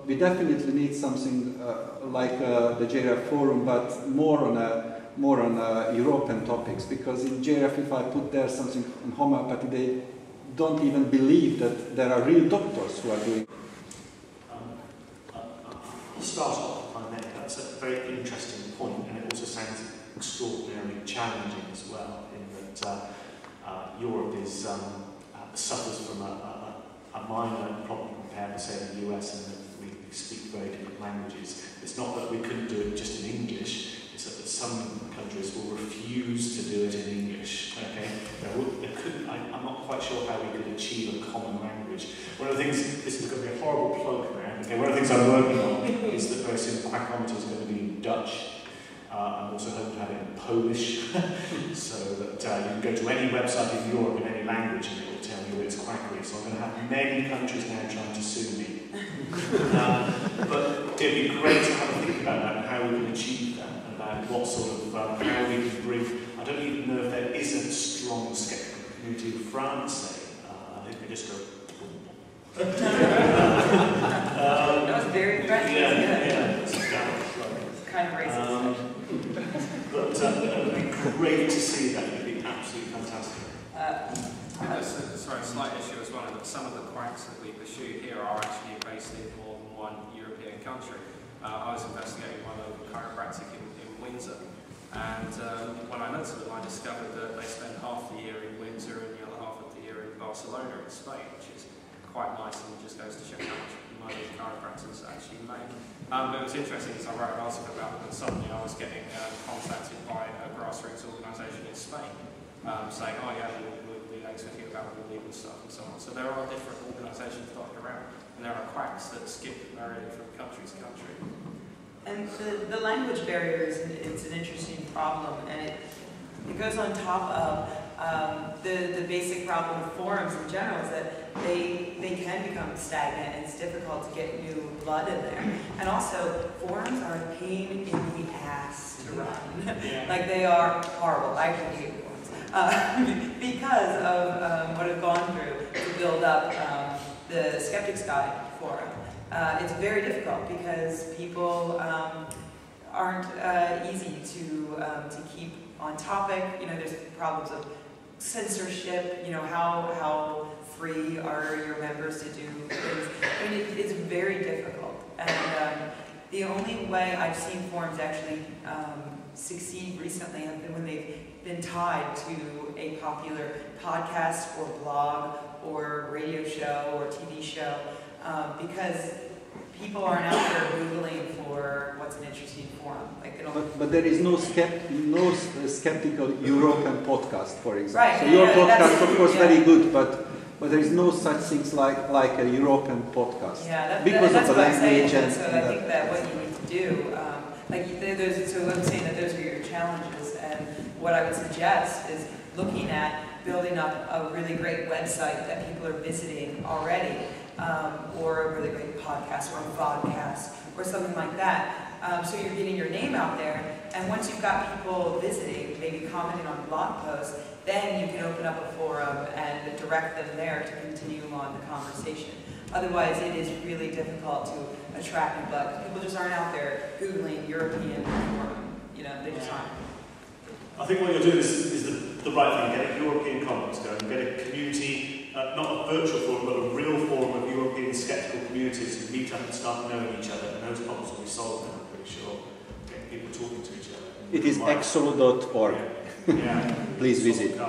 we definitely need something like the JREF forum, but more on European topics, because in JREF, if I put there something on homeopathy, they don't even believe that there are real doctors who are doing. I'll start off, if I may. That's a very interesting point, and it also sounds extraordinarily challenging as well, in that Europe is suffers from a minor problem compared to, say, the US, and that we speak very different languages. It's not that we couldn't do it just in English, it's that some countries will refuse to do it in English. Okay, I'm not quite sure how we could achieve a common language. One of the things, this is going to be a horrible plug now. Okay, one of the things I'm working on is that very soon Quackometer is going to be in Dutch. I'm also hoping to have it in Polish, so that you can go to any website in Europe in any language and it will tell you it's quackery. So I'm going to have many countries now trying to sue me. But it'd be great to have a think about that and how we can achieve that, and about what sort of, how we can bring, I don't even know if there is a strong skeptical community in France, say. I think we just go... that was very French. Yeah. It's kind of racist. But it would be great to see that. It would be absolutely fantastic. There's a slight issue as well, that some of the quacks that we pursue here are actually based in more than one European country. I was investigating one local chiropractic in Windsor, and when I noticed them, I discovered that they spend half the year in Windsor and the other half of the year in Barcelona in Spain, which is quite nice, and just goes to show how much money chiropractors actually make. But it was interesting as I wrote an article about them, and suddenly I was getting contacted by a grassroots organisation in Spain saying, oh yeah, we'll be able to hear about all the legal stuff and so on. So there are different organisations dotted around, and there are quacks that skip merrily from country to country. And the language barrier is it's an interesting problem, and it goes on top of the basic problem of forums in general, is that they can become stagnant, and it's difficult to get new blood in there. And also, forums are a pain in the ass to run. Like, they are horrible. I actually hate forums. Because of what I've gone through to build up the Skeptics Guide forum. It's very difficult because people aren't easy to keep on topic. You know, there's problems of censorship. You know, how free are your members to do things? I mean, it's very difficult. And the only way I've seen forums actually succeed recently have been when they've been tied to a popular podcast or blog or radio show or TV show, because people aren't out there Googling for what's an interesting forum. Like they don't. But there is no skeptical European podcast, for example. Right. So your podcast, of course, very good, but there is no such things like a European podcast. Yeah, because that's of the what I'm saying. language. So I think that what you need to do, so I'm saying that those are your challenges, and what I would suggest is looking at building up a really great website that people are visiting already, or a really great podcast or a vodcast or something like that. So you're getting your name out there, and once you've got people visiting, maybe commenting on blog posts, then you can open up a forum and direct them there to continue on the conversation. Otherwise, it is really difficult to attract people. People just aren't out there Googling European forum. You know, they just aren't. I think what you're doing is the right thing. Get a European conference going, get a community, not a virtual forum, but a real forum of European skeptical communities who meet up and start knowing each other, and those problems will be solved, I'm pretty sure. Getting people talking to each other. It is exolo.org. Yeah. Please visit.